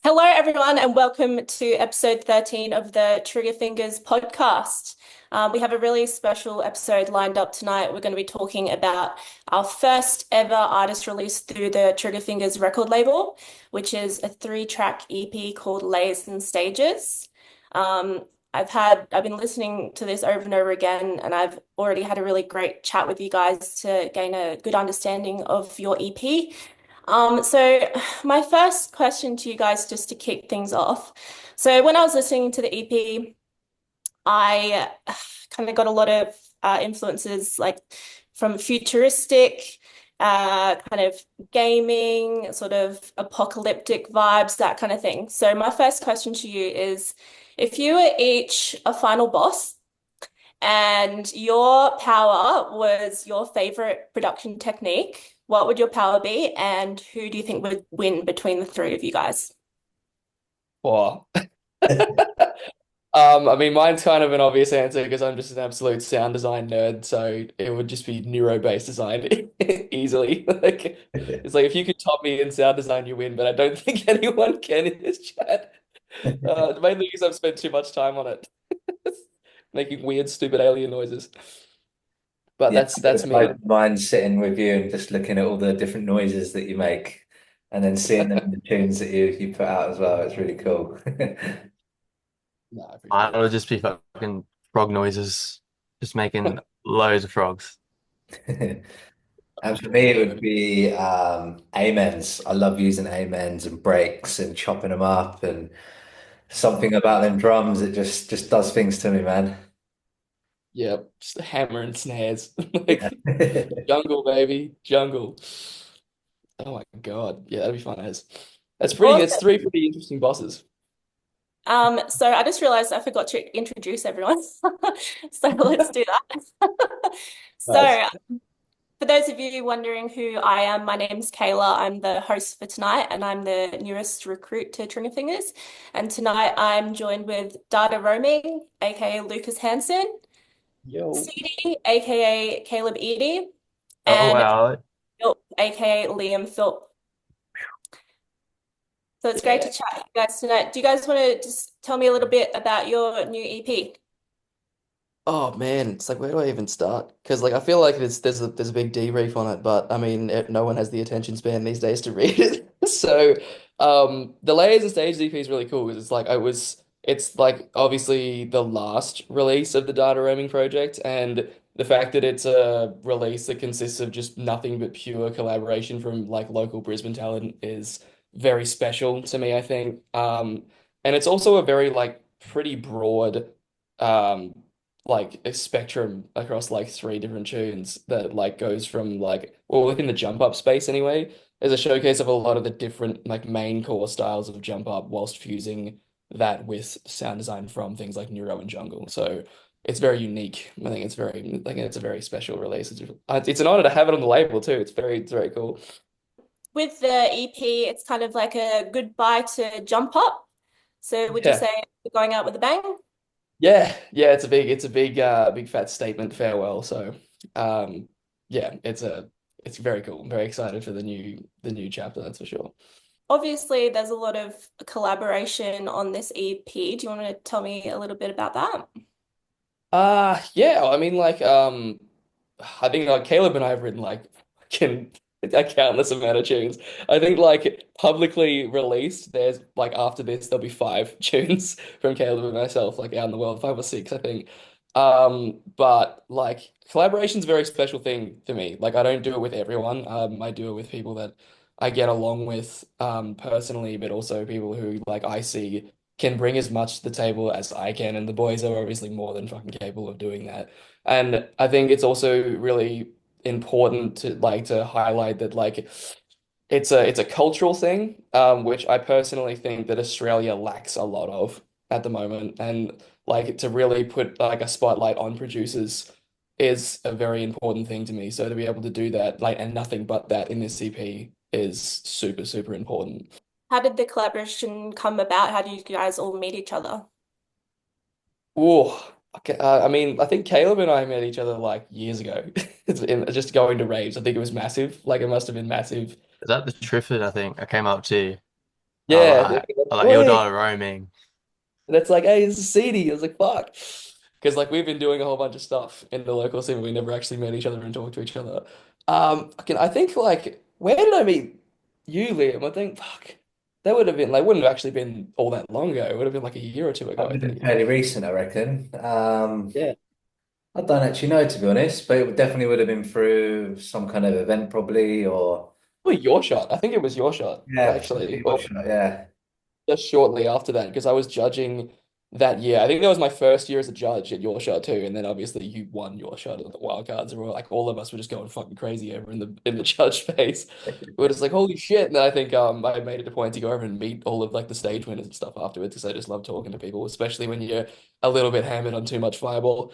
Hello, everyone, and welcome to episode 13 of the Trigga Fingaz podcast. We have a really special episode lined up tonight. We're going to be talking about our first ever artist release through the Trigga Fingaz record label, which is a three-track EP called Layers and Stages. Um, I've been listening to this over and over again, and I've already had a really great chat with you guys to gain a good understanding of your EP. So my first question to you guys, just to kick things off. So when I was listening to the EP, I kind of got a lot of influences like from futuristic, kind of gaming, sort of apocalyptic vibes, that kind of thing. So my first question to you is, if you were each a final boss and your power was your favorite production technique, what would your power be, and who do you think would win between the three of you guys? Or, I mean, mine's kind of an obvious answer because I'm just an absolute sound design nerd. So it would just be neuro-based design easily. Like, it's like if you could top me in sound design, you win. But I don't think anyone can in this chat. Mainly because I've spent too much time on it, making weird, stupid alien noises. But Yeah. that's me. Like mine sitting with you and just looking at all the different noises that you make and then seeing them in the tunes that you put out as well. It's really cool. No, I appreciate I it. would just be fucking frog noises, just making loads of frogs. And for me, it would be amens. I love using amens and breaks and chopping them up and something about them drums. It just does things to me, man. Yeah, just a hammer and snares. Yeah. Like jungle, baby, jungle. Oh my God. Yeah, that'd be fun as. That's Awesome. three pretty interesting bosses. So I just realized I forgot to introduce everyone. So let's do that. Nice. So for those of you wondering who I am, my name's Kayla. I'm the host for tonight, and I'm the newest recruit to Trigga Fingers. And tonight I'm joined with Data Roaming, aka Lucas Hansen, Yo. Ceadie, aka Caleb Eady, Oh and wow. Philp, aka Liam Philp. So it's great to Yeah. chat with you guys tonight. Do you guys want to just tell me a little bit about your new EP? Oh man, it's like where do I even start? Because like I feel like there's a big debrief on it, but I mean no one has the attention span these days to read it. So the Layers and Stage EP is really cool because it's like obviously the last release of the data roaming project, and the fact that it's a release that consists of just nothing but pure collaboration from like local Brisbane talent is very special to me, I think. And it's also a very like pretty broad um like a spectrum across like three different tunes that like goes from like well within the jump up space anyway. There's a showcase of a lot of the different like main core styles of jump up whilst fusing that with sound design from things like Neuro and Jungle. So it's very unique. I think it's a very special release. It's an honor to have it on the label too. It's very cool. With the EP, it's kind of like a goodbye to Jump Up. So would you Yeah. say you're going out with a bang? Yeah, it's a big fat statement farewell. So um yeah, it's very cool. I'm very excited for the new chapter, that's for sure. Obviously, there's a lot of collaboration on this EP. Do you want to tell me a little bit about that? Yeah, I mean like I think like Caleb and I have written like can a countless amount of tunes. I think like publicly released, there's like after this there'll be five tunes from Caleb and myself, like out in the world, five or six, I think. But like collaboration's a very special thing for me. Like I don't do it with everyone. I do it with people that I get along with personally, but also people who like I see can bring as much to the table as I can, and the boys are obviously more than fucking capable of doing that. And I think it's also really important to like to highlight that like it's a cultural thing, which I personally think that Australia lacks a lot of at the moment. And like to really put like a spotlight on producers is a very important thing to me. So to be able to do that, like and nothing but that in this CP is super, super important. How did the collaboration come about? How did you guys all meet each other? Oh, okay. I mean, I think Caleb and I met each other like years ago. Just going to raves. I think it was massive. Like it must have been massive. Is that the Triffid I think I came up to? I Yeah, they're like like, I like He'll wait. Die Roaming. And it's like, hey, this is Ceadie. I was like, fuck. Because like we've been doing a whole bunch of stuff in the local scene, but we never actually met each other and talked to each other. I think like where did I meet you, Liam? I think fuck. That would have been like wouldn't have actually been all that long ago. It would have been like a year or two That ago, I would have been think. fairly recent, I reckon. Yeah. I don't actually know, to be honest, but definitely would have been through some kind of event, probably, or Well, your shot. I think it was your shot, yeah, actually. possibly your shot. Yeah. Just shortly after that because I was judging that year. I think that was my first year as a judge at your shot too, and then obviously you won your shot at the wild cards, and we're like all of us were just going fucking crazy over in the judge space. We were just like holy shit, and then I think I made it a point to go over and meet all of like the stage winners and stuff afterwards because I just love talking to people, especially when you're a little bit hammered on too much fireball.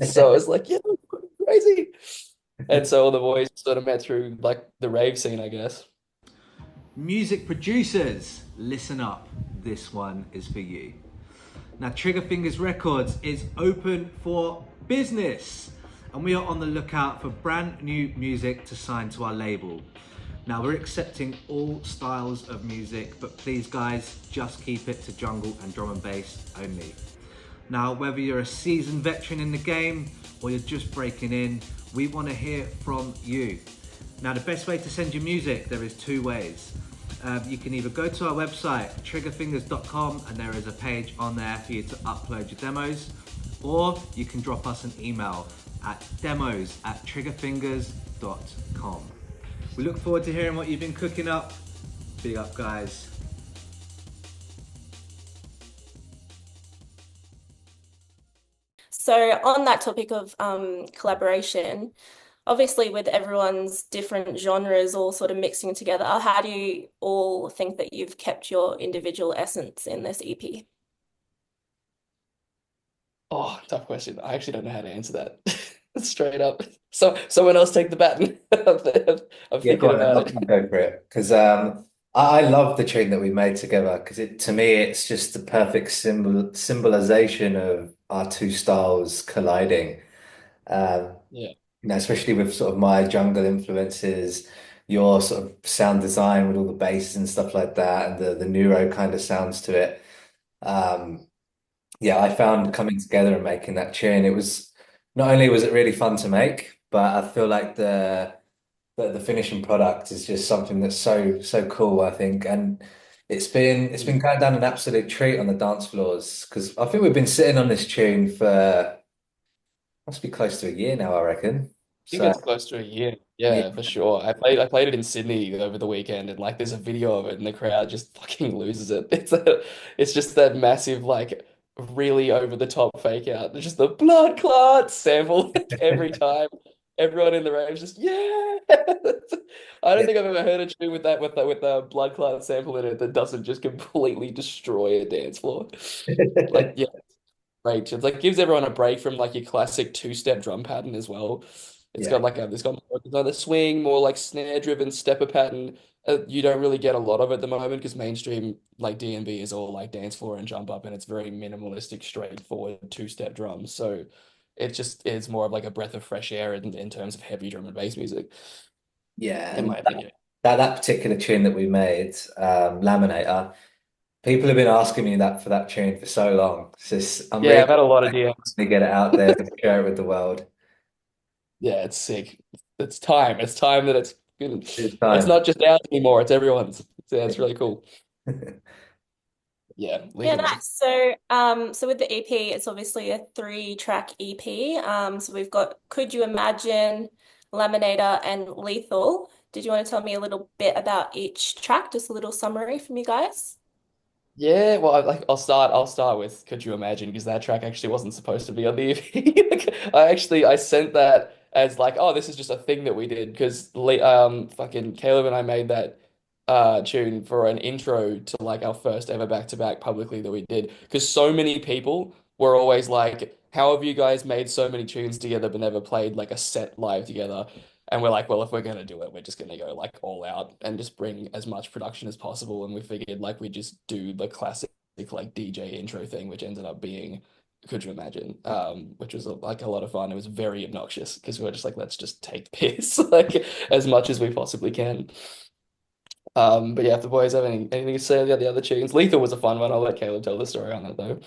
So I was like, yeah, I'm fucking crazy. And so all the boys sort of met through like the rave scene, I guess. Music producers, listen up. This one is for you. Now, Trigga Fingaz Records is open for business, and we are on the lookout for brand new music to sign to our label. Now, we're accepting all styles of music, but please, guys, just keep it to jungle and drum and bass only. Now, whether you're a seasoned veteran in the game or you're just breaking in, we want to hear from you. Now, the best way to send your music, there is two ways. You can either go to our website, triggafingaz.com, and there is a page on there for you to upload your demos, or you can drop us an email at demos@triggafingaz.com. We look forward to hearing what you've been cooking up. Big up, guys. So on that topic of collaboration, obviously with everyone's different genres all sort of mixing together, how do you all think that you've kept your individual essence in this EP? Oh, tough question. I actually don't know how to answer that straight up. So someone else take the baton. I'm Yeah, go thinking on, then. about I'll it. go for it because I love the tune that we made together because to me it's just the perfect symbolization of our two styles colliding. Um, Yeah. especially with sort of my jungle influences, your sort of sound design with all the basses and stuff like that, and the neuro kind of sounds to it. Um, yeah, I found coming together and making that tune, it was not only was it really fun to make, but I feel like the finishing product is just something that's so cool, I think. And it's been going down an absolute treat on the dance floors because I think we've been sitting on this tune for must be close to a year now, I reckon. Think So it's close to a year. yeah, Yeah, for sure. I played it in Sydney over the weekend and like there's a video of it and the crowd just fucking loses it. It's just that massive like really over the top fake out. It's just the blood clot sample every time. Everyone in the rave is just yeah. I don't yeah, think I've ever heard a tune with that with the blood clot sample in it that doesn't just completely destroy a dance floor. Like yeah, great. It's like gives everyone a break from like your classic two-step drum pattern as well. yeah, It's got more another swing, more like snare driven stepper pattern. You don't really get a lot of it at the moment because mainstream like D&B is all like dance floor and jump up and it's very minimalistic, straightforward two-step drums. So it's more of like a breath of fresh air in terms of heavy drum and bass music, yeah. in And my opinion. that particular tune that we made, Laminator, people have been asking me that for that tune for so long. It's just, I'm Yeah, really I've had a lot of DMs. to get it out there and share it with the world. Yeah, it's sick. It's time. It's time that It's it's time. not just ours anymore, it's everyone's. Yeah, it's really cool. Yeah, Yeah, legally. nice. So with the EP, it's obviously a three-track EP. So we've got Could You Imagine, Laminator, and Lethal. Did you want to tell me a little bit about each track? Just a little summary from you guys? Yeah, well, I'll start with Could You Imagine because that track actually wasn't supposed to be on the EP. I sent that as like, oh, this is just a thing that we did because fucking Caleb and I made that tune for an intro to like our first ever back-to-back publicly that we did because so many people were always like, how have you guys made so many tunes together but never played like a set live together? And we're like, well, if we're gonna do it, we're just gonna go like all out and just bring as much production as possible. And we figured like we just do the classic like DJ intro thing, which ended up being Could You Imagine? Which was like a lot of fun. It was very obnoxious because we were just like, let's just take the piss like as much as we possibly can. But yeah, if the boys have anything to say about the other tunes, Lethal was a fun one. I'll let Caleb tell the story on that though.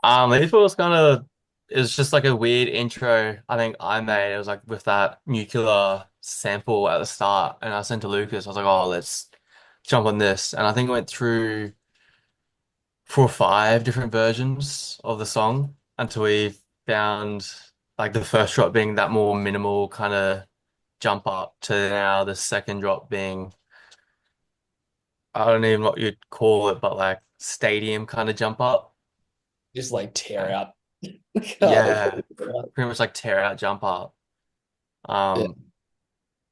It was kind of it was just like a weird intro I think I made. It was like with that nuclear sample at the start, and I sent to Lucas. I was like, oh, let's jump on this, and I think it went through 4 or 5 different versions of the song until we found like the first drop being that more minimal kind of jump up to now the second drop being I don't even know what you'd call it, but like stadium kind of jump up. Just like tear Uh, out. Yeah, Oh, pretty much like tear out jump up. yeah. Um,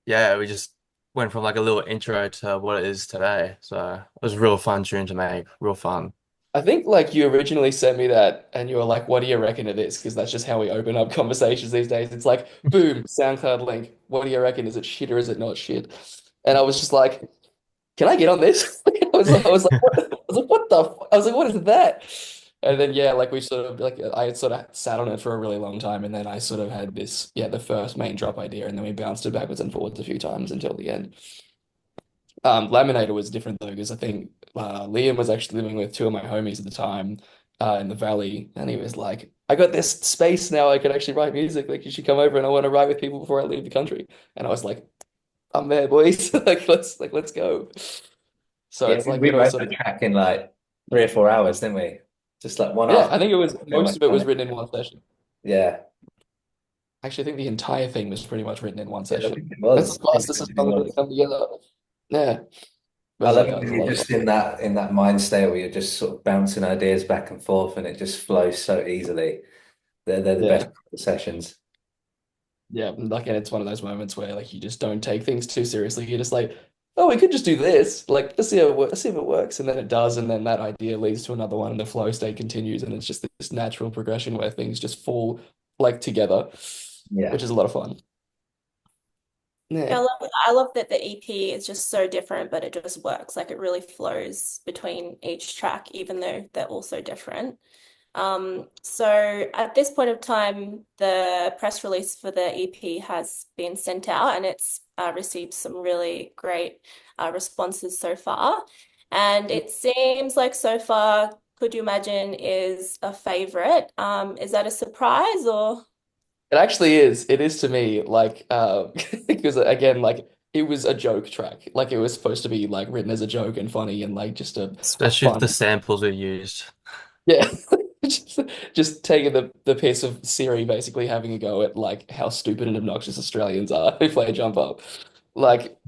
yeah, we just went from like a little intro to what it is today. So it was a real fun tune to make, real fun. I think like you originally sent me that and you were like, what do you reckon of this? Because that's just how we open up conversations these days. It's like, boom, SoundCloud link. What do you reckon? Is it shit or is it not shit? And I was just like, can I get on this? I was like, what is that? And then yeah, like we sort of like I had sort of sat on it for a really long time, and then I sort of had this the first main drop idea, and then we bounced it backwards and forwards a few times until the end. Laminator was different though because I think Liam was actually living with two of my homies at the time in the valley, and he was like, "I got this space now. I could actually write music. Like you should come over, and I want to write with people before I leave the country." And I was like, "I'm there, boys. Let's go." So Yeah, it's we like, we wrote sort the of, track in like 3 or 4 hours, didn't we? Just like one yeah, after I think it was and most went of it on was it. written in one session. Yeah. Actually, I think the entire thing was pretty much written in one Yeah, I session. think it That's was. the I think fastest a it song has was. ever come together. Yeah, I love it it was when a you're lot of fun. just in that mind state where you're just sort of bouncing ideas back and forth and it just flows so easily. They're the best Yeah. sessions. Yeah, like, and it's one of those moments where like you just don't take things too seriously. You're just like, oh, we could just do this. Like, let's see how it works. Let's see if it works, and then it does, and then that idea leads to another one, and the flow state continues, and it's just this natural progression where things just fall like together, Yeah. which is a lot of fun. Yeah, Yeah, I love that the EP is just so different, but it just works. Like it really flows between each track, even though they're also different. So at this point of time, the press release for the EP has been sent out and it's received some really great responses so far. And it seems like so far, Could You Imagine is a favorite. Is that a surprise or? it actually is. It is to me like because again, like it was a joke track. Like it was supposed to be like written as a joke and funny and like just a Especially with fun. the samples we used. Yeah. Just, just taking the piss of Siri basically having a go at like how stupid and obnoxious Australians are who play jump up. Like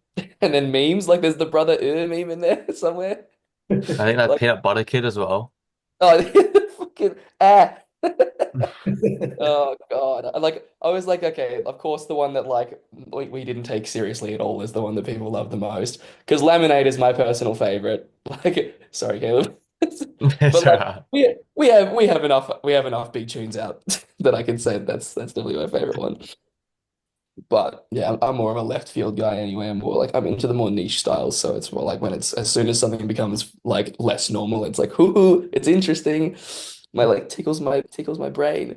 and then memes, like there's the brother meme in there somewhere. I think that Like peanut butter kid as well. oh fucking ah. Oh God. I was like, okay, of course the one that like we didn't take seriously at all is the one that people love the most. Because Lemonade is my personal favorite. Like sorry, Caleb. It's But like alright. we have enough big tunes out that I can say that's definitely my favorite one. But yeah, I'm more of a left field guy anyway. I'm into the more niche styles, so it's more like when it's as soon as something becomes like less normal, it's like, hoo, it's interesting. My like tickles my brain.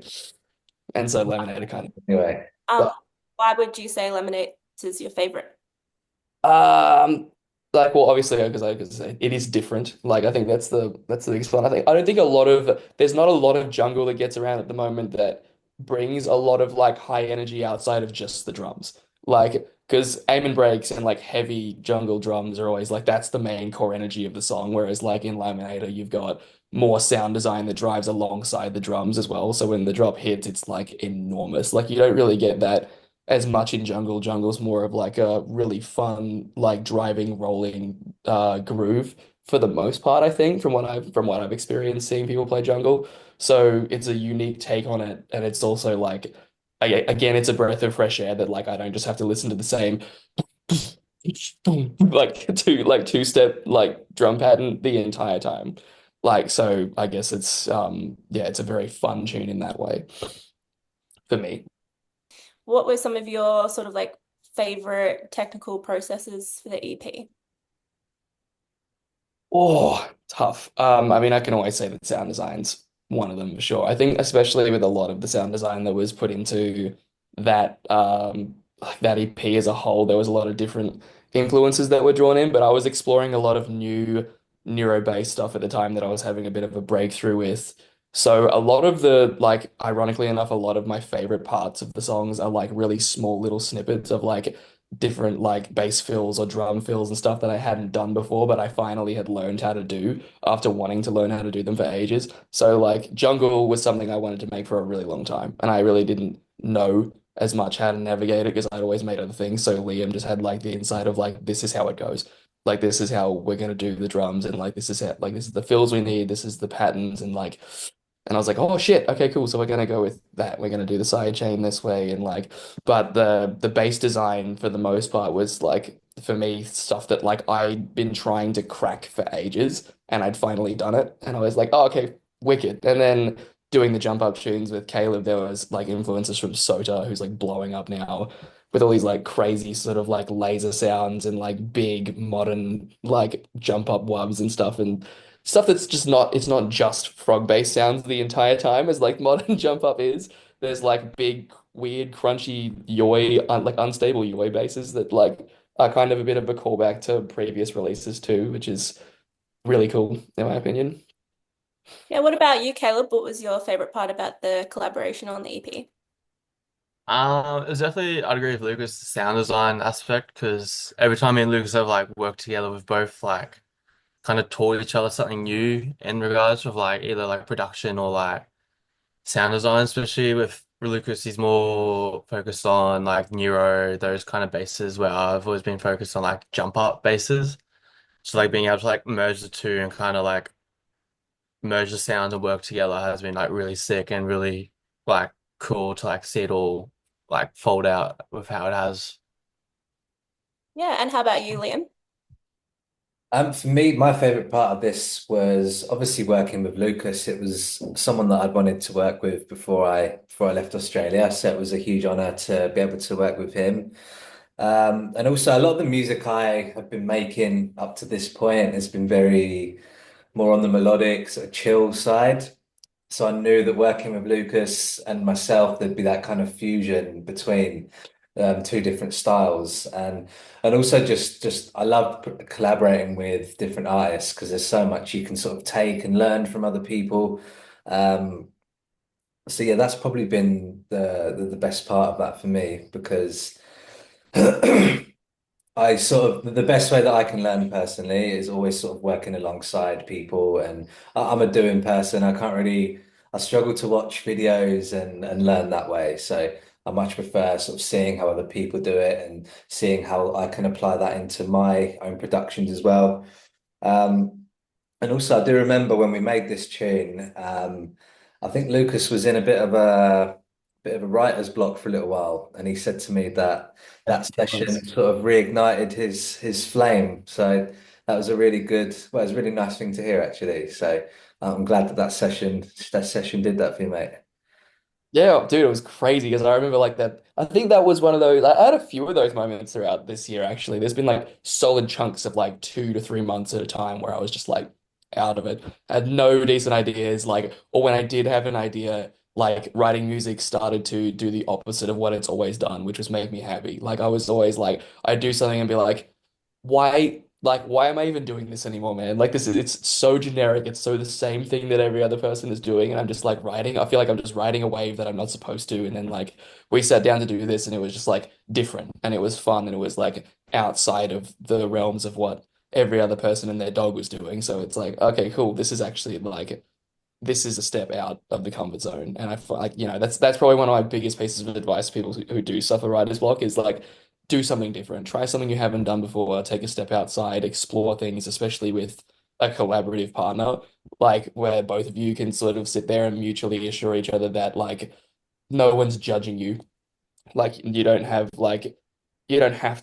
And so Lemonade kind Anyway, Um, of why would you say Lemonade is your favorite? um like well obviously because it is different. Like I think that's the biggest one. I don't think there's not a lot of jungle that gets around at the moment that brings a lot of like high energy outside of just the drums. Like because aim and breaks and like heavy jungle drums are always like that's the main core energy of the song. Whereas like in Laminator you've got more sound design that drives alongside the drums as well. So when the drop hits, it's like enormous. Like you don't really get that as much in jungle. Jungle's more of like a really fun, like driving, rolling groove for the most part, I think, from what I've experienced seeing people play jungle. So it's a unique take on it, and it's also like again, it's a breath of fresh air that like I don't just have to listen to the same two step like drum pattern the entire time. Like so I guess it's a very fun tune in that way for me. What were some of your sort of like favorite technical processes for the EP? Oh, tough. I mean, I can always say that sound design's one of them for sure. I think especially with a lot of the sound design that was put into that like that EP as a whole, there was a lot of different influences that were drawn in, but I was exploring a lot of new neuro-based stuff at the time that I was having a bit of a breakthrough with. So a lot of the like ironically enough, a lot of my favorite parts of the songs are like really small little snippets of like different like bass fills or drum fills and stuff that I hadn't done before, but I finally had learned how to do after wanting to learn how to do them for ages. So like Jungle was something I wanted to make for a really long time, and I really didn't know as much how to navigate it because I'd always made other things. So Liam just had like the insight of like this is how it goes. Like this is how we're gonna do the drums, and like this is how like this is the fills we need, this is the patterns, and like and I was like, oh shit, okay, cool. So we're gonna go with that. We're gonna do the side chain this way, and like, but the bass design for the most part was like for me stuff that like I'd been trying to crack for ages, and I'd finally done it, and I was like, oh okay, wicked. And then doing the jump up tunes with Caleb, there was like influences from Sota, who's like blowing up now with all these like crazy sort of like laser sounds and like big modern like jump up wubs and stuff, and stuff that's just not it's not just frog bass sounds the entire time as like modern jump up is. There's like big weird crunchy yoi like unstable yoi basses that like are kind of a bit of a callback to previous releases too, which is really cool in my opinion. Yeah, what about you, Caleb? What was your favorite part about the collaboration on the EP? It was definitely, I'd agree with Lucas, the sound design aspect, because every time me and Lucas have like worked together, we've both like kind of taught each other something new in regards of like either like production or like sound design, especially with Lucas, he's more focused on like neuro, those kind of basses where I've always been focused on like jump up basses. So like being able to like merge the two and kind of like merge the sound and work together has been like really sick and really like cool to like see it all like fold out with how it has. Yeah, and how about you, Liam? For me, my favorite part of this was obviously working with Lucas. It was someone that I'd wanted to work with before I left Australia, so it was a huge honor to be able to work with him. And also, a lot of the music I have been making up to this point has been very more on the melodic, sort of chill side. So I knew that working with Lucas and myself, there'd be that kind of fusion between two different styles, and also just I love collaborating with different artists because there's so much you can sort of take and learn from other people. Um, so yeah, that's probably been the best part of that for me because I sort of the best way that I can learn personally is always sort of working alongside people, and I'm a doing person. I struggle to watch videos and learn that way. So I much prefer sort of seeing how other people do it and seeing how I can apply that into my own productions as well. Um, and also, I do remember when we made this tune, I think Lucas was in a bit of a writer's block for a little while, and he said to me that that session sort of reignited his flame. So that was a really good, well, it was a really nice thing to hear actually. So I'm glad that that session did that for you, mate. Yeah, dude, it was crazy because I remember like that. I think that was one of those. I had a few of those moments throughout this year, actually. There's been like solid chunks of like 2 to 3 months at a time where I was just like out of it. I had no decent ideas, like, or when I did have an idea, like writing music started to do the opposite of what it's always done, which was make me happy. Like, I was always like, I'd do something and be why am I even doing this anymore, man? Like this is it's so generic. It's so the same thing that every other person is doing, and I'm just like riding. I feel like I'm just riding a wave that I'm not supposed to. And then like we sat down to do this, and it was just like different, and it was fun, and it was like outside of the realms of what every other person and their dog was doing. So it's like, okay, cool. This is actually like this is a step out of the comfort zone. And I feel like, that's probably one of my biggest pieces of advice to people who do suffer writer's block is like do something different. Try something you haven't done before, take a step outside, explore things, especially with a collaborative partner, like where both of you can sort of sit there and mutually assure each other that like no one's judging you, like you don't have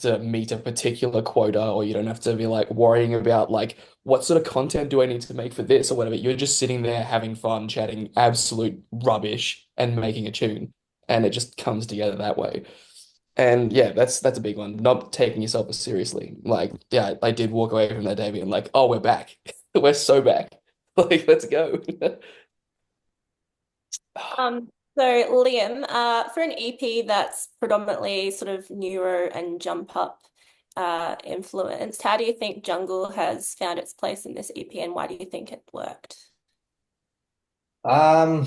to meet a particular quota, or you don't have to be like worrying about like what sort of content do I need to make for this or whatever. You're just sitting there having fun, chatting absolute rubbish and making a tune. And it just comes together that way. And yeah, that's a big one. Not taking yourself as seriously. Like, yeah, I did walk away from that day being like, oh, we're back. We're so back. Like, let's go. Um, so Liam, for an EP that's predominantly sort of neuro and jump up influenced. How do you think jungle has found its place in this EP, and why do you think it worked? Um,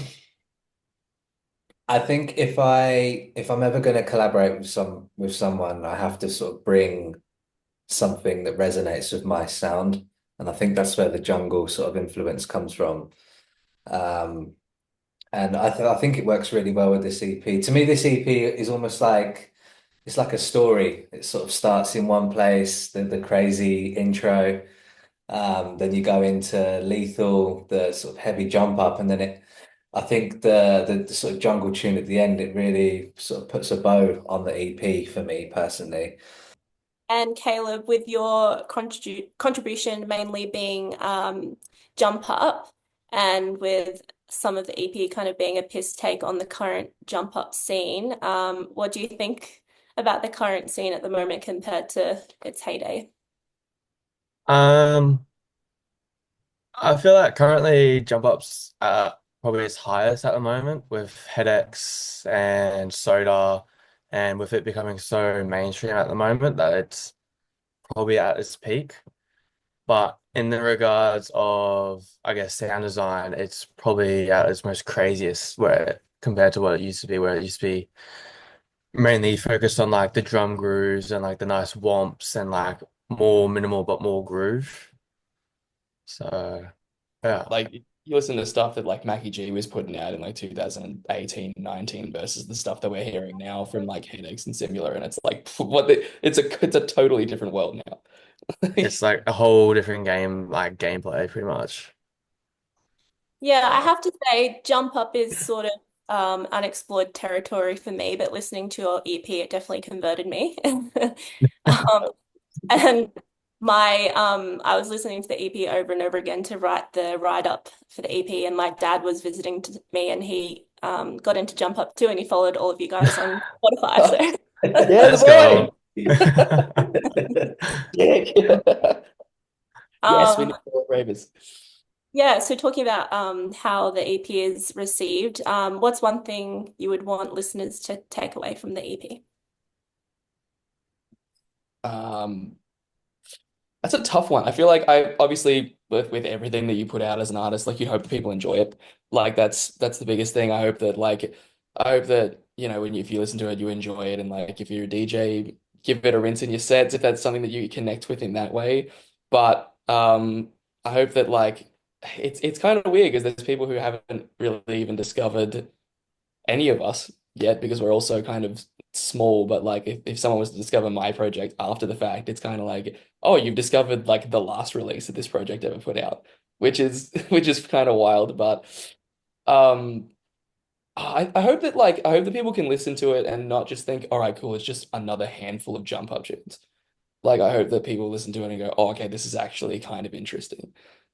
I think if I'm ever going to collaborate with someone, I have to sort of bring something that resonates with my sound, and I think that's where the jungle sort of influence comes from. Um, and I think it works really well with this EP. To me, this EP is almost like it's like a story. It sort of starts in one place, the crazy intro. Then you go into Lethal, the sort of heavy jump up, and then I think the sort of jungle tune at the end, it really sort of puts a bow on the EP for me personally. And Caleb, with your contribution mainly being Jump Up, and with some of the EP kind of being a piss take on the current Jump Up scene, what do you think about the current scene at the moment compared to its heyday? Um, I feel like currently jump ups are probably its highest at the moment with headaches and soda, and with it becoming so mainstream at the moment that it's probably at its peak. But in the regards of, I guess, sound design, it's probably at its most craziest where compared to what it used to be, where it used to be mainly focused on like the drum grooves and like the nice womps and like more minimal but more groove. So yeah. Like you listen to stuff that like Mackie G was putting out in like 2018, 19 versus the stuff that we're hearing now from like Headaches and Similar, and it's like it's a totally different world now. It's like a whole different game, like gameplay, pretty much. Yeah, I have to say, Jump Up is sort of unexplored territory for me, but listening to your EP, it definitely converted me. Um, and I was listening to the EP over and over again to write the write up for the EP, and my dad was visiting me, and he got into Jump Up too, and he followed all of you guys on Spotify. So Yeah, the Let's boy. go. Yeah. Yes, we um, need more ravers. yeah, so talking about how the EP is received, what's one thing you would want listeners to take away from the EP? Um, That's a tough one. I feel like I obviously with everything that you put out as an artist, like you hope that people enjoy it. Like that's the biggest thing. I hope that, you know, if you listen to it, you enjoy it. And like if you're a DJ, give it a rinse in your sets if that's something that you connect with in that way. But I hope that like it's kind of weird because there's people who haven't really even discovered any of us yet because we're also kind of small. But like if someone was to discover my project after the fact, it's kind of like, oh, you've discovered like the last release that this project ever put out, which is which is kind of wild. But um I hope that like I hope that people can listen to it and not just think, all right, cool, it's just another handful of jump up tunes. Like I hope that people listen to it and go, oh, okay, this is actually kind of interesting.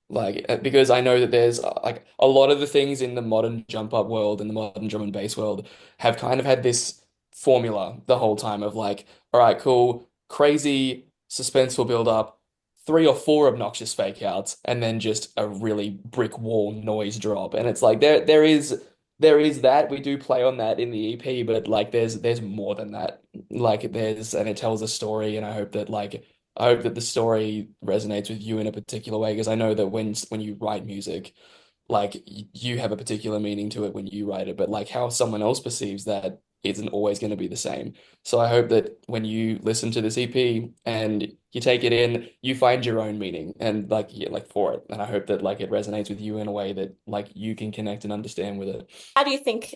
Like because I know that there's like a lot of the things in the modern jump up world and the modern drum and bass world have kind of had this formula the whole time of like, all right, cool, crazy suspenseful build up, three or four obnoxious fake outs, and then just a really brick wall noise drop. And it's like there is that we do play on that in the EP, but like there's more than that. Like there's and it tells a story, and I hope that the story resonates with you in a particular way because I know that when you write music, like you have a particular meaning to it when you write it, but like how someone else perceives that isn't always going to be the same. So I hope that when you listen to this EP and you take it in, you find your own meaning and like yeah, like for it. And I hope that like it resonates with you in a way that like you can connect and understand with it. How do you think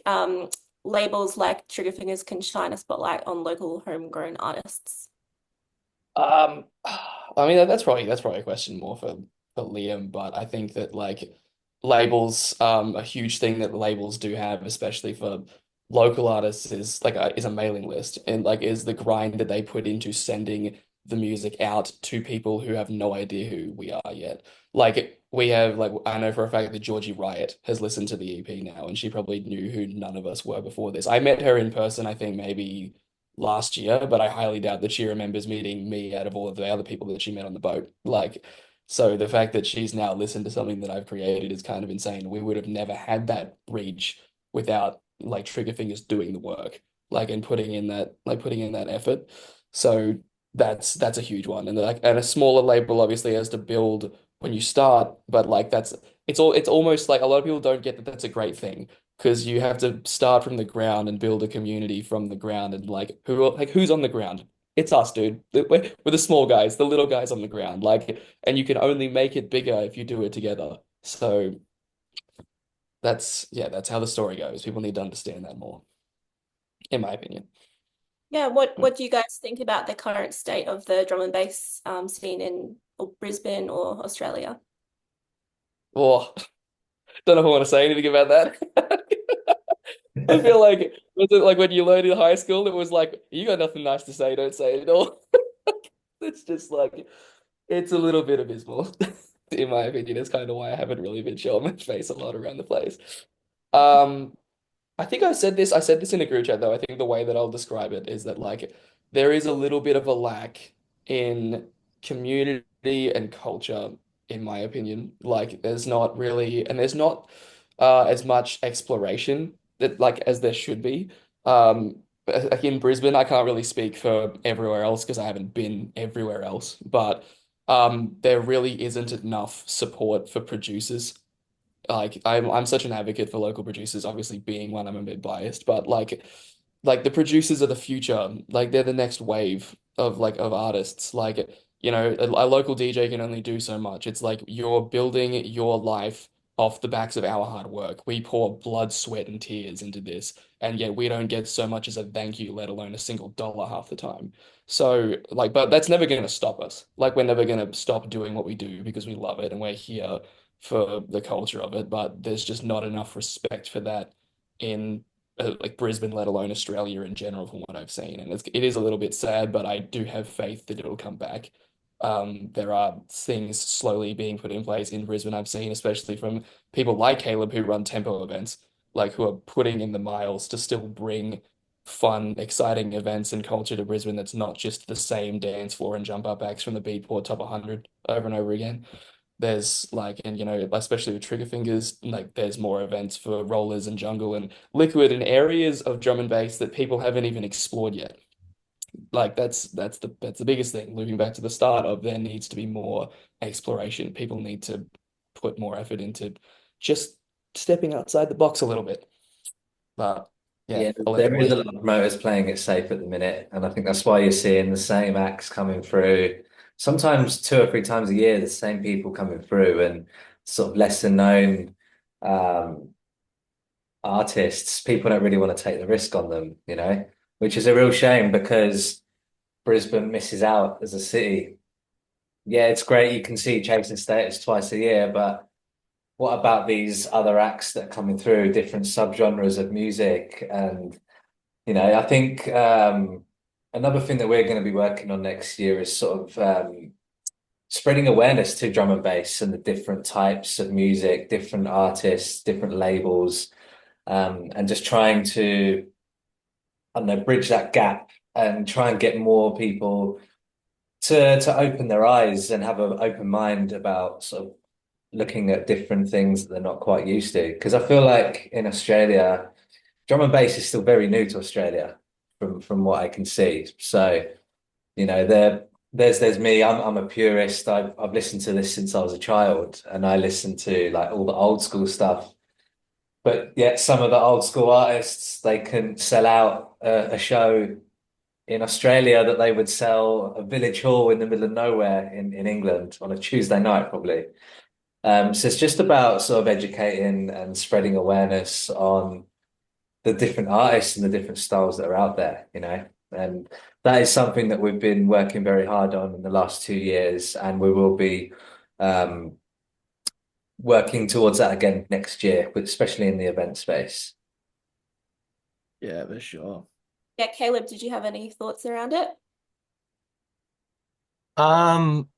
labels like Trigga Fingers can shine a spotlight on local homegrown artists? I mean that's probably a question more for Liam, but I think that like labels, a huge thing that labels do have, especially for local artists, is a mailing list and like is the grind that they put into sending the music out to people who have no idea who we are yet. Like we have like I know for a fact that Georgie Riot has listened to the EP now, and she probably knew who none of us were before this. I met her in person, I think maybe last year, but I highly doubt that she remembers meeting me out of all of the other people that she met on the boat. Like, so the fact that she's now listened to something that I've created is kind of insane. We would have never had that reach without like Trigger Fingers doing the work, like and putting in that effort. So that's a huge one. And like and a smaller label obviously has to build when you start, but like that's it's almost like a lot of people don't get that that's a great thing because you have to start from the ground and build a community from the ground and who's on the ground? It's us, dude. We're the small guys, the little guys on the ground. Like, and you can only make it bigger if you do it together. So that's how the story goes. People need to understand that more, in my opinion. Yeah, what do you guys think about the current state of the drum and bass scene in Brisbane or Australia? Oh, don't know if I want to say anything about that. I feel like was it like when you learned in high school, it was like you got nothing nice to say, don't say it at all. It's just like it's a little bit abysmal, in my opinion. It's kind of why I haven't really been showing my face a lot around the place. Um, I think I said this in a group chat though. I think the way that I'll describe it is that like there is a little bit of a lack in community and culture, in my opinion. Like there's not really, and there's not as much exploration that like as there should be. Like in Brisbane, I can't really speak for everywhere else because I haven't been everywhere else, but there really isn't enough support for producers. Like I'm such an advocate for local producers, obviously being one, I'm a bit biased, but like the producers are the future. Like they're the next wave of artists. Like, you know, a local DJ can only do so much. It's like you're building your life off the backs of our hard work. We pour blood, sweat, and tears into this, and yet we don't get so much as a thank you, let alone a single dollar half the time. So, like, but that's never going to stop us. Like, we're never going to stop doing what we do because we love it and we're here for the culture of it. But there's just not enough respect for that in like Brisbane, let alone Australia in general, from what I've seen. And it is a little bit sad, but I do have faith that it'll come back. There are things slowly being put in place in Brisbane, I've seen, especially from people like Caleb who run tempo events, like who are putting in the miles to still bring fun, exciting events and culture to Brisbane that's not just the same dance floor and jump up acts from the Beatport Top 100 over and over again. There's like, and you know, especially with Trigga Fingers, like there's more events for rollers and jungle and liquid in areas of drum and bass that people haven't even explored yet. Like that's the biggest thing. Looping back to the start of there needs to be more exploration. People need to put more effort into just stepping outside the box a little bit. But yeah, Yeah, I'll let there you is a weigh. lot of promoters playing it safe at the minute, and I think that's why you're seeing the same acts coming through. Sometimes two or three times a year, the same people coming through, and sort of lesser known um, artists. People don't really want to take the risk on them, you know, which is a real shame because Brisbane misses out as a city. Yeah, it's great you can see Chasing Status twice a year, but what about these other acts that are coming through, different subgenres of music and I think another thing that we're going to be working on next year is sort of spreading awareness to drum and bass and the different types of music, different artists, different labels, and just trying to, I don't know, bridge that gap and try and get more people to open their eyes and have an open mind about sort of looking at different things that they're not quite used to. Because I feel like in Australia, drum and bass is still very new to Australia from what I can see. So, there's me. I'm a purist. I've listened to this since I was a child, and I listened to like all the old school stuff. But yet, some of the old school artists they can sell out a show in Australia that they would sell a village hall in the middle of nowhere in England on a Tuesday night, probably. So it's just about sort of educating and spreading awareness on the different artists and the different styles that are out there, and that is something that we've been working very hard on in the last 2 years, and we will be um, working towards that again next year, especially in the event space. Yeah, for sure. Yeah, Caleb, did you have any thoughts around it? Um,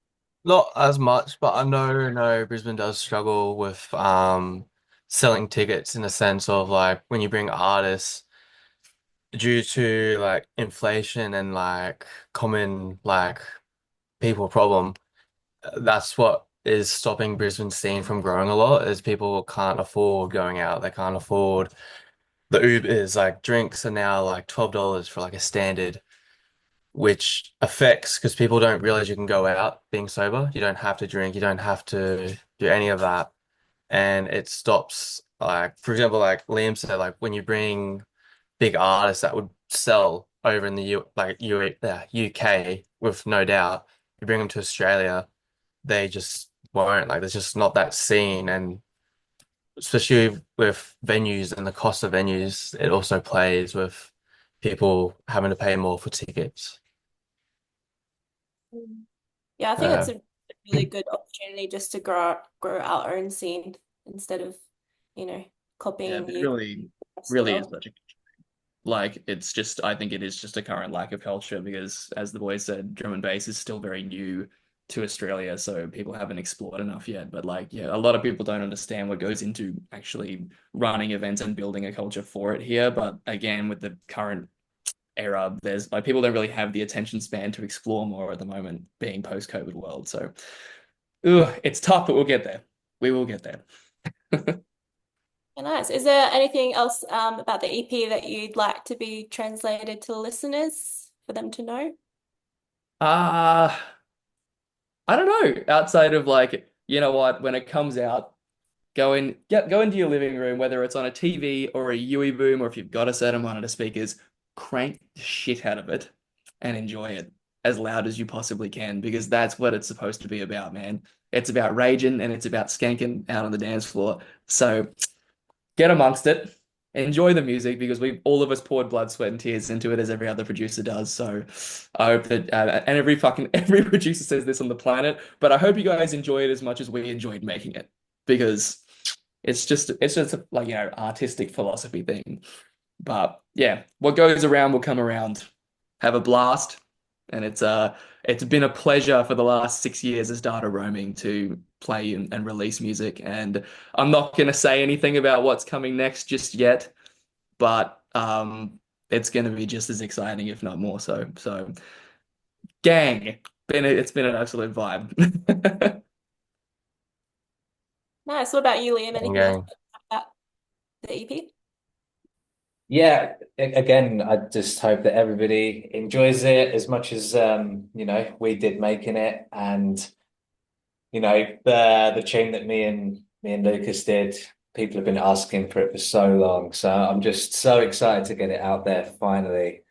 Not as much, but I know Brisbane does struggle with selling tickets in the sense of like when you bring artists due to like inflation and like common like people problem. That's what is stopping Brisbane scene from growing a lot is people can't afford going out. They can't afford the Ubers. Like drinks are now like $12 for like a standard which affects because people don't realize you can go out being sober. You don't have to drink, you don't have to do any of that. And it stops, like, for example, like Liam said, like when you bring big artists that would sell over in the UK with no doubt, you bring them to Australia, they just won't. Like, there's just not that scene. And especially with venues and the cost of venues, it also plays with people having to pay more for tickets. Mm. Yeah, I think it's Uh, a really good opportunity just to grow our own scene instead of, you know, Yeah, copying it you really is still. such a like it's just I think it is just a current lack of culture because as the boys said, drum and bass is still very new to Australia, so people haven't explored enough yet. But like, yeah, a lot of people don't understand what goes into actually running events and building a culture for it here. But again, with the current era, there's like people don't really have the attention span to explore more at the moment, being post-COVID world. So, it's tough, but we'll get there. We will get there. Yeah, nice. Is there anything else about the EP that you'd like to be translated to listeners for them to know? Uh I don't know. Outside of like, you know what, when it comes out, go into your living room, whether it's on a TV or a UE boom, or if you've got a set of monitor speakers, crank the shit out of it and enjoy it as loud as you possibly can, because that's what it's supposed to be about, man. It's about raging and it's about skanking out on the dance floor. So get amongst it, enjoy the music because we all of us poured blood, sweat, and tears into it as every other producer does. So I hope that and every producer says this on the planet, but I hope you guys enjoy it as much as we enjoyed making it because it's just like artistic philosophy thing. But yeah, what goes around will come around. Have a blast. And it's been a pleasure for the last 6 years as data roaming to play and release music. And I'm not gonna say anything about what's coming next just yet, but it's gonna be just as exciting, if not more so. So gang, it's been an absolute vibe. Nice. What about you, Liam? gang, Anything else gang. about the EP? Yeah, again, I just hope that everybody enjoys it as much as we did making it, and the tune that me and Lucas did. People have been asking for it for so long, so I'm just so excited to get it out there finally.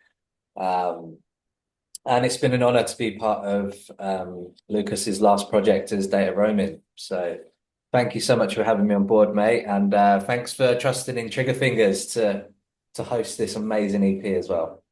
Um, and it's been an honor to be part of Lucas's last project as Data Roaming. So thank you so much for having me on board, mate, and thanks for trusting in Trigger Fingers to host this amazing EP as well.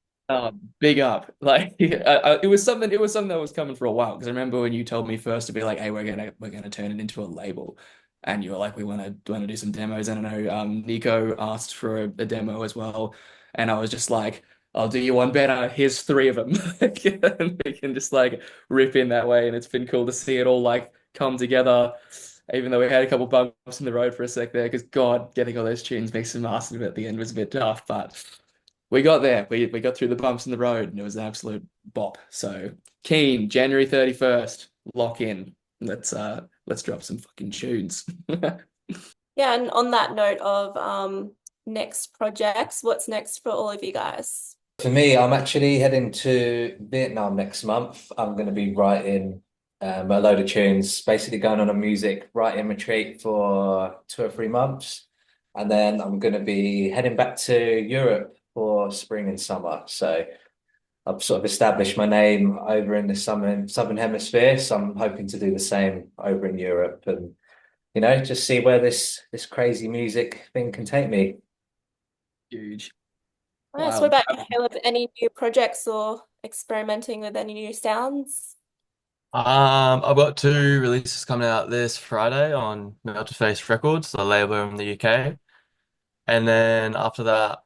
Big up. Like it was something that was coming for a while because I remember when you told me first to be like, hey, we're gonna turn it into a label. And you were like, we want to do some demos. And I know Nico asked for a demo as well. And I was just like, I'll do you one better. Here's three of them. And we can just like rip in that way. And it's been cool to see it all like come together. Even though we had a couple bumps in the road for a sec there, because God, getting all those tunes mixed and mastered at the end was a bit tough, but we got there. We got through the bumps in the road and it was an absolute bop. So keen, January 31st, lock in. Let's drop some fucking tunes. Yeah, and on that note of next projects, what's next for all of you guys? For me, I'm actually heading to Vietnam next month. I'm going to be writing a load of tunes, basically going on a music writing retreat for 2 or 3 months. And then I'm going to be heading back to Europe for spring and summer. So I've sort of established my name over in the southern hemisphere. So I'm hoping to do the same over in Europe and, just see where this crazy music thing can take me. Huge. Nice. What Wild. about you, Caleb? Any new projects or experimenting with any new sounds? I've got two releases coming out this Friday on Face Records, the label in the UK. And then after that,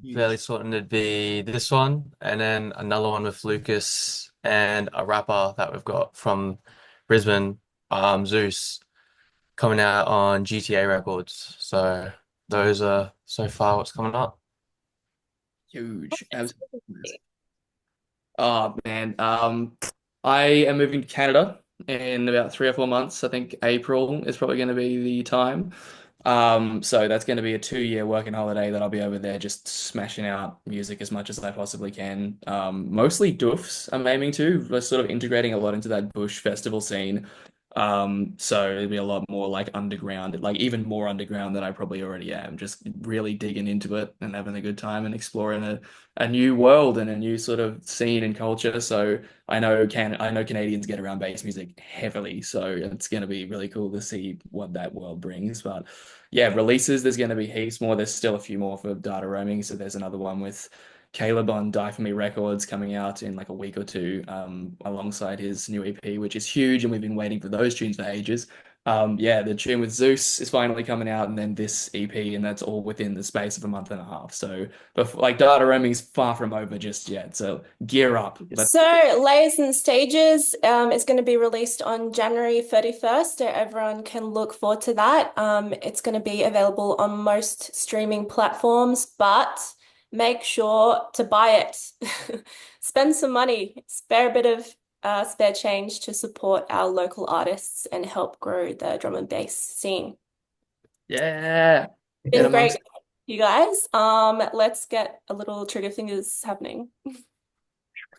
fairly Huge. certain it'd be this one, and then another one with Lucas and a rapper that we've got from Brisbane, Zeus, coming out on GTA Records. So those are so far what's coming up. Huge. Absolutely. Oh man. I am moving to Canada in about 3 or 4 months. I think April is probably going to be the time. So that's going to be a 2 year working holiday that I'll be over there just smashing out music as much as I possibly can. Mostly doofs I'm aiming to. We're sort of integrating a lot into that bush festival scene. So it'll be a lot more like underground, like even more underground than I probably already am. Just really digging into it and having a good time and exploring a new world and a new sort of scene and culture. So I know Canadians get around bass music heavily, so it's going to be really cool to see what that world brings. But yeah, releases, there's going to be heaps more. There's still a few more for data roaming. So there's another one with Caleb on Die For Me Records coming out in like a week or two, alongside his new EP, which is huge, and we've been waiting for those tunes for ages. Yeah, the tune with Zeus is finally coming out, and then this EP, and that's all within the space of a month and a half. So, but like data roaming's far from over just yet. So gear up. So, Layers and Stages is going to be released on January 31st, so everyone can look forward to that. It's going to be available on most streaming platforms, but make sure to buy it. Spend some money, spare a bit of spare change to support our local artists and help grow the drum and bass scene. Yeah, get Been great, amongst. you guys. Let's get a little trigger fingers happening.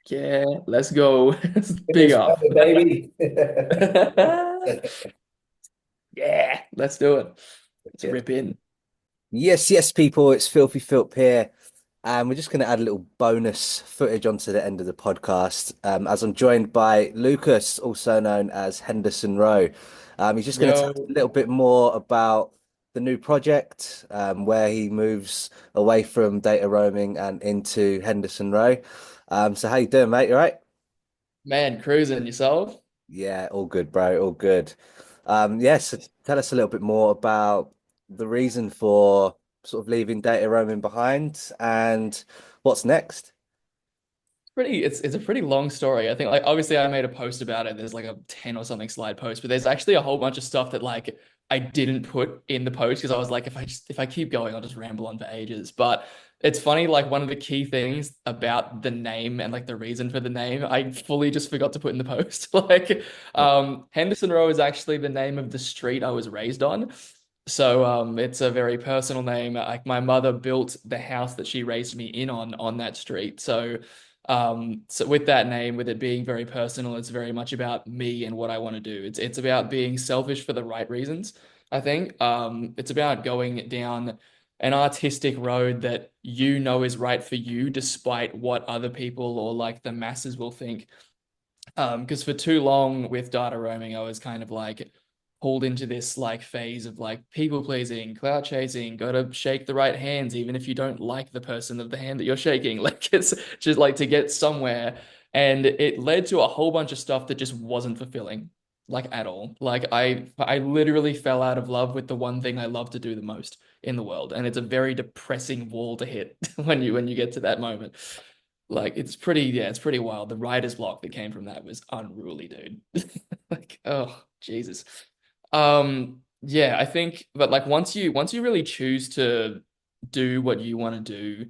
Yeah, let's go. Big Fingers up. crossed, baby. Yeah, let's do it. Let's Good. rip in. Yes, yes, people, it's Filthy Philp here. And we're just going to add a little bonus footage onto the end of the podcast, as I'm joined by Lucas, also known as Henderson Rowe. He's just going to tell us Yo, a little bit more about the new project, where he moves away from data roaming and into Henderson Rowe. So how you doing, mate? You all right? man, cruising yourself. Yeah, all good, bro. All good. Yes, tell us a little bit more about the reason for sort of leaving data roaming behind and what's next. It's a pretty long story. I think like obviously I made a post about it. There's like a 10 or something slide post, but there's actually a whole bunch of stuff that like I didn't put in the post because I was like, if I keep going, I'll just ramble on for ages. But it's funny, like one of the key things about the name and like the reason for the name, I fully just forgot to put in the post. Like Henderson Row is actually the name of the street I was raised on. So it's a very personal name. Like my mother built the house that she raised me in on that street. So with that name, with it being very personal, it's very much about me and what I want to do. It's about being selfish for the right reasons, I think. It's about going down an artistic road that you know is right for you, despite what other people or like the masses will think. Because for too long with data roaming, I was kind of like pulled into this like phase of like people pleasing, clout chasing, gotta shake the right hands, even if you don't like the person of the hand that you're shaking. Like it's just like to get somewhere. And it led to a whole bunch of stuff that just wasn't fulfilling, like at all. Like I literally fell out of love with the one thing I love to do the most in the world. And it's a very depressing wall to hit when you get to that moment. Like it's pretty wild. The writer's block that came from that was unruly, dude. Like, oh, Jesus. Yeah, I think, but like once you really choose to do what you want to do,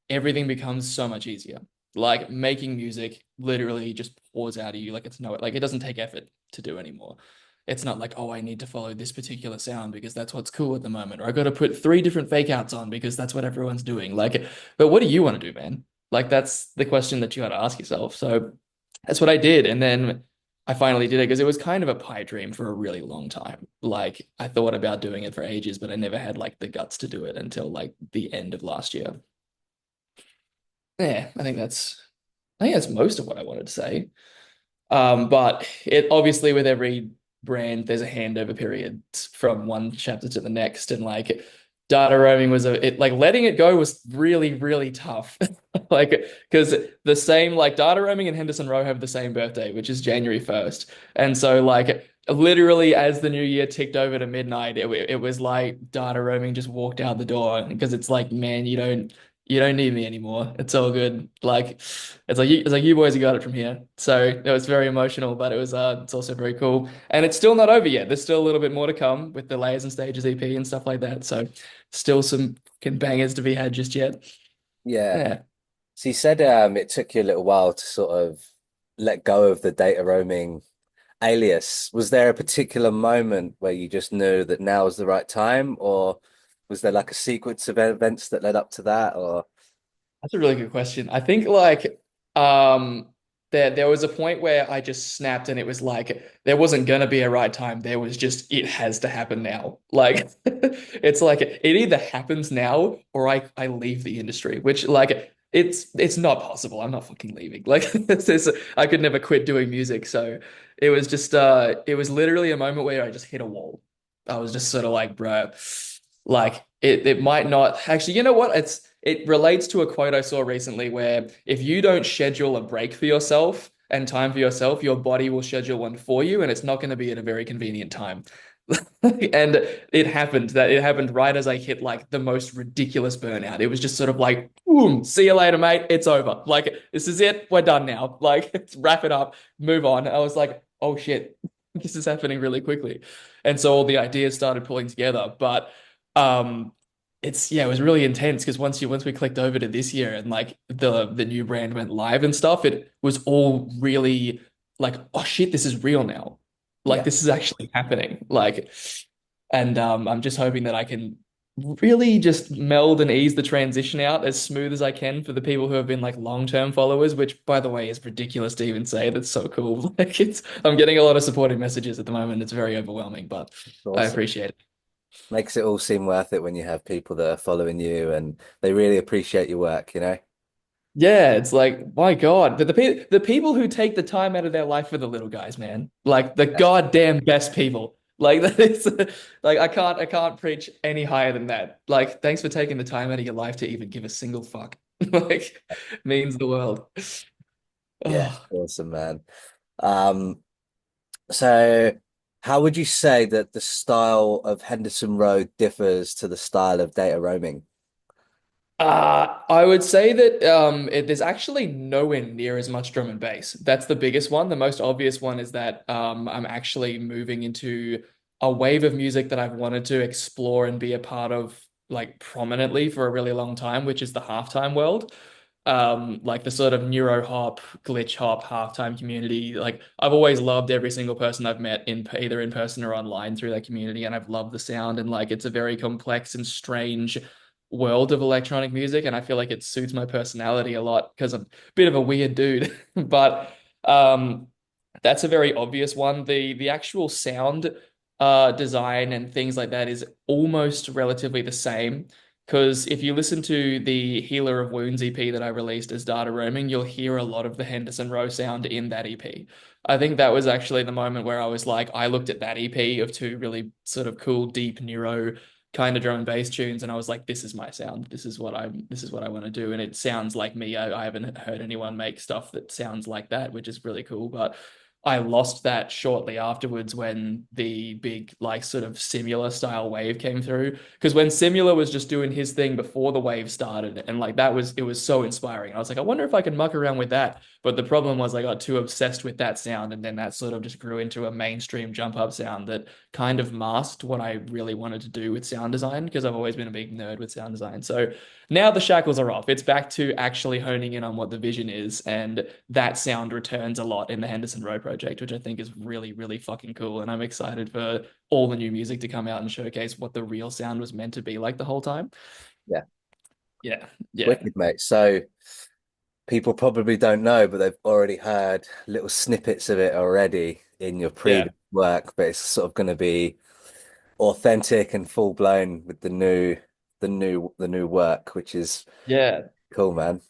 everything becomes so much easier. Like making music literally just pours out of you like it's no, like it doesn't take effort to do anymore. It's not like, oh, I need to follow this particular sound because that's what's cool at the moment, or I got to put three different fake outs on because that's what everyone's doing. Like, but what do you want to do, man? Like that's the question that you got to ask yourself. So that's what I did, and then I finally did it because it was kind of a pipe dream for a really long time. Like I thought about doing it for ages, but I never had like the guts to do it until like the end of last year. Yeah, I think that's most of what I wanted to say. But it obviously with every brand, there's a handover period from one chapter to the next, and like data roaming was like letting it go was really, really tough. Like because the same like data roaming and Henderson Row have the same birthday, which is January 1st. And so like literally as the new year ticked over to midnight, it was like data roaming just walked out the door because it's like, man, you don't need me anymore. It's all good. Like it's like you boys you got it from here. So it was very emotional, but it's also very cool. And it's still not over yet. There's still a little bit more to come with the Layers and Stages EP and stuff like that. So still some fucking bangers to be had just yet. Yeah. Yeah. So you said it took you a little while to sort of let go of the data roaming Alias, was there a particular moment where you just knew that now was the right time, or was there like a sequence of events that led up to that, or That's a really good question. I think like um there was a point where I just snapped and it was like there wasn't gonna be a right time. There was just it has to happen now. Like it's like it either happens now or I leave the industry, which like it's not possible. I'm not fucking leaving. Like I could never quit doing music. So it was just it was literally a moment where I just hit a wall. I was just sort of like, bro, like it might not actually, you know what? It relates to a quote I saw recently where if you don't schedule a break for yourself and time for yourself, your body will schedule one for you, and it's not going to be at a very convenient time. And it happened right as I hit like the most ridiculous burnout. It was just sort of like, boom, see you later, mate. It's over. Like, this is it. We're done now. Like, let's wrap it up, move on. I was like, oh shit, this is happening really quickly. And so all the ideas started pulling together. But um it's yeah, it was really intense because once we clicked over to this year and like the new brand went live and stuff, it was all really like, oh shit, this is real now. Like yeah, this is actually happening. Like, and I'm just hoping that I can really just meld and ease the transition out as smooth as I can for the people who have been like long-term followers, which by the way is ridiculous to even say. That's so cool. Like it's I'm getting a lot of supportive messages at the moment. It's very overwhelming, but it's I awesome. appreciate it. Makes it all seem worth it when you have people that are following you and they really appreciate your work, you know? Yeah, it's like, my God, the people who take the time out of their life for the little guys, man, like the Yeah. goddamn best people. Like that is like I can't preach any higher than that. Like, thanks for taking the time out of your life to even give a single fuck. Like, means the world. Yeah, Oh. awesome, man. Um, so how would you say that the style of Henderson Road differs to the style of data roaming? I would say that there's actually nowhere near as much drum and bass. That's the biggest one. The most obvious one is that I'm actually moving into a wave of music that I've wanted to explore and be a part of like prominently for a really long time, which is the halftime world. Like the sort of neuro hop, glitch hop, halftime community. Like I've always loved every single person I've met in either in person or online through that community, and I've loved the sound and like it's a very complex and strange world of electronic music, and I feel like it suits my personality a lot because I'm a bit of a weird dude. But um, that's a very obvious one. The actual sound design and things like that is almost relatively the same. Because if you listen to the Healer of Wounds EP that I released as Data Roaming, you'll hear a lot of the Henderson Row sound in that EP. I think that was actually the moment where I was like, I looked at that EP of two really sort of cool, deep neuro kind of drum and bass tunes, and I was like, this is my sound. This is what I want to do. And it sounds like me. I haven't heard anyone make stuff that sounds like that, which is really cool. But I lost that shortly afterwards when the big, like, sort of Simula style wave came through. Because when Simula was just doing his thing before the wave started, and like it was so inspiring. I was like, I wonder if I can muck around with that. But the problem was I got too obsessed with that sound, and then that sort of just grew into a mainstream jump up sound that kind of masked what I really wanted to do with sound design, because I've always been a big nerd with sound design. So now the shackles are off. It's back to actually honing in on what the vision is, and that sound returns a lot in the Henderson Row project, which I think is really, really fucking cool. And I'm excited for all the new music to come out and showcase what the real sound was meant to be like the whole time. Yeah, Yeah, yeah, wicked, mate. So people probably don't know, but they've already heard little snippets of it already in your yeah, previous work, but it's sort of going to be authentic and full blown with the new work, which is yeah. cool, man.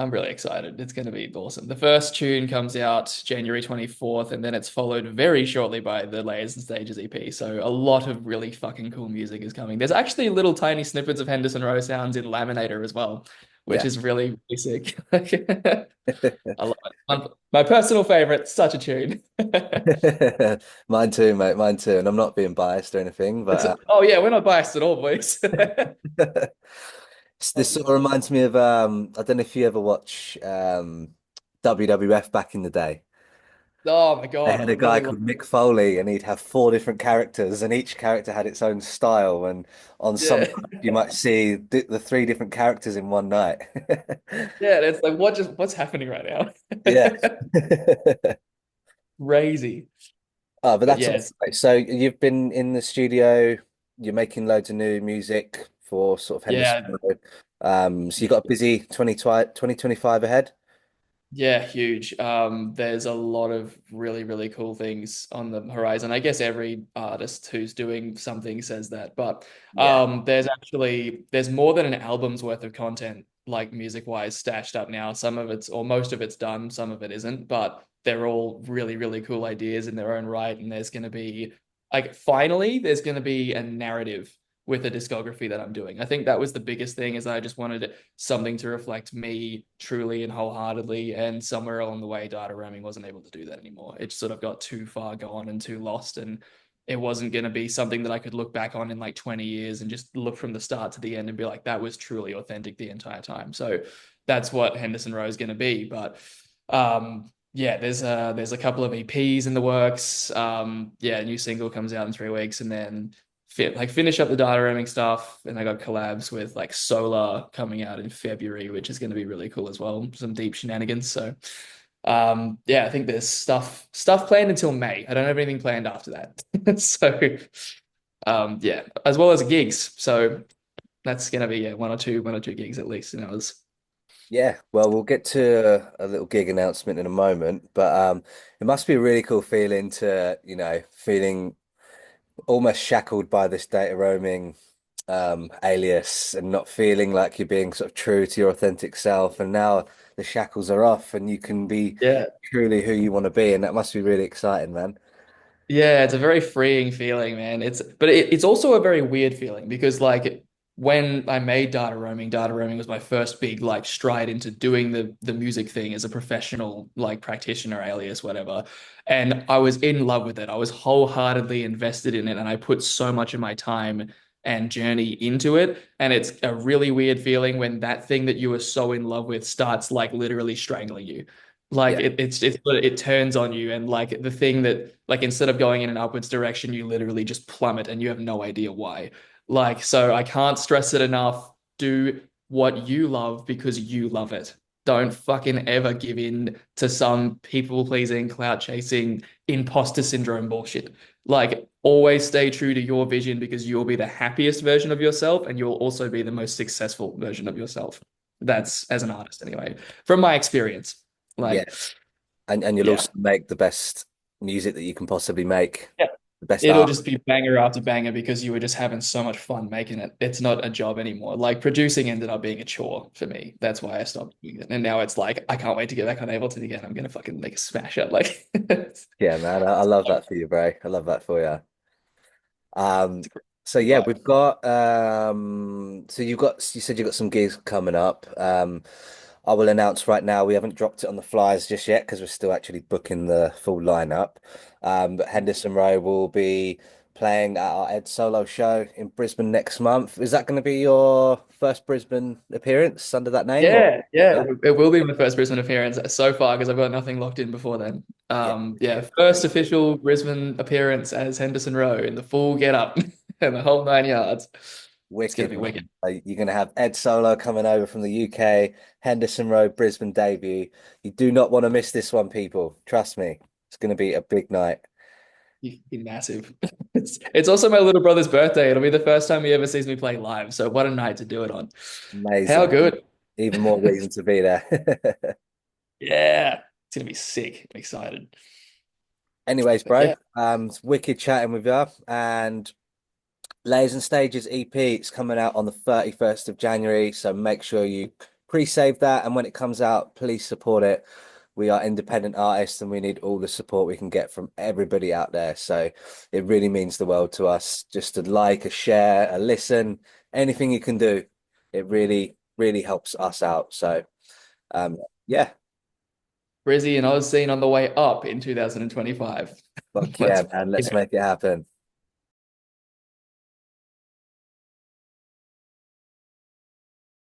I'm really excited. It's going to be awesome. The first tune comes out January 24th, and then it's followed very shortly by the Layers and Stages EP. So a lot of really fucking cool music is coming. There's actually little tiny snippets of Henderson Row sounds in Laminator as well, which Yeah. is really, really sick. I love it. My personal favorite, such a tune. Mine too, mate. Mine too. And I'm not being biased or anything, It's, but oh yeah, we're not biased at all, boys. this sort of reminds me of I don't know if you ever watch WWF back in the day. Oh my They God, had I a guy really love called Mick Foley, and he'd have four different characters, and each character had its own style. And on some yeah. night, you might see the three different characters in one night. Yeah, it's like what's happening right Yeah. now? crazy. Oh, but But that's yes, awesome, mate. So you've been in the studio, you're making loads of new music for sort of Henderson yeah. Road. So you got a busy 2025 ahead? Yeah, huge. There's a lot of really, really cool things on the horizon. I guess every artist who's doing something says that, but Yeah. there's more than an album's worth of content, like music wise, stashed up now. Some of it's or most of it's done, some of it isn't, but they're all really, really cool ideas in their own right. And there's gonna be like finally there's gonna be a narrative with the discography that I'm doing. I think that was the biggest thing is I just wanted something to reflect me truly and wholeheartedly. And somewhere along the way, data roaming wasn't able to do that anymore. It sort of got too far gone and too lost. And it wasn't going to be something that I could look back on in like 20 years and just look from the start to the end and be like, that was truly authentic the entire time. So that's what Henderson Row is going to be. But yeah, there's a couple of EPs in the works. Yeah, a new single comes out in 3 weeks, and then finish up the data roaming stuff, and I got collabs with like Solar coming out in February, which is going to be really cool as well. Some deep shenanigans. So yeah, I think there's stuff planned until May. I don't have anything planned after that. So yeah, as well as gigs. So that's gonna be yeah, one or two gigs at least in ours. Yeah, well, we'll get to a little gig announcement in a moment, but it must be a really cool feeling to, feeling almost shackled by this data roaming alias and not feeling like you're being sort of true to your authentic self. And now the shackles are off and you can be Yeah. truly who you want to be. And that must be really exciting, man. Yeah, it's a very freeing feeling, man. It's also a very weird feeling because like when I made data roaming was my first big like stride into doing the music thing as a professional like practitioner, alias, whatever. And I was in love with it. I was wholeheartedly invested in it, and I put so much of my time and journey into it. And it's a really weird feeling when that thing that you were so in love with starts like literally strangling you. Like Yeah, it turns on you, and like the thing that like instead of going in an upwards direction, you literally just plummet and you have no idea why. Like, so I can't stress it enough. Do what you love because you love it. Don't fucking ever give in to some people pleasing, clout chasing, imposter syndrome bullshit. Like, always stay true to your vision because you'll be the happiest version of yourself and you'll also be the most successful version of yourself. That's as an artist, anyway, from my experience. yeah. Like, And you'll yeah. also make the best music that you can possibly make, Yeah. the best It'll art. just be banger after banger because you were just having so much fun making it. It's not a job anymore. Like producing ended up being a chore for me. That's why I stopped doing it. And now it's like I can't wait to get back on Ableton again. I'm gonna fucking make a smash up. Like it's Yeah, man. I love that for you, bro. I love that for you. a Um, great so yeah, vibe. we've got so you said you've got some gigs coming up. I will announce right now we haven't dropped it on the flyers just yet because we're still actually booking the full lineup. But Henderson Row will be playing at our Ed Solo show in Brisbane next month. Is that going to be your first Brisbane appearance under that name or Yeah, yeah, yeah? it will be my first Brisbane appearance so far because I've got nothing locked in before then. Yeah, Yeah, first official Brisbane appearance as Henderson Row in the full get up and the whole 9 yards. It's gonna wicked, be man. wicked. You're going to have Ed Solo coming over from the UK, Henderson Road, Brisbane debut. You do not want to miss this one, people. Trust me. It's going to be a big night. You'd be massive. It's also my little brother's birthday. It'll be the first time he ever sees me play live. So what a night to do it on. How Amazing. good. Even more reason to be there. Yeah. It's gonna be sick. I'm excited. Anyways, But bro, yeah. it's wicked chatting with you. And Layers and Stages EP, it's coming out on the 31st of January. So make sure you pre-save that. And when it comes out, please support it. We are independent artists and we need all the support we can get from everybody out there. So it really means the world to us. Just a like, a share, a listen, anything you can do. It really, really helps us out. So um, yeah, Brizzy and Oz seen on the way up in 2025. fuck yeah, Let's man. Let's make it happen.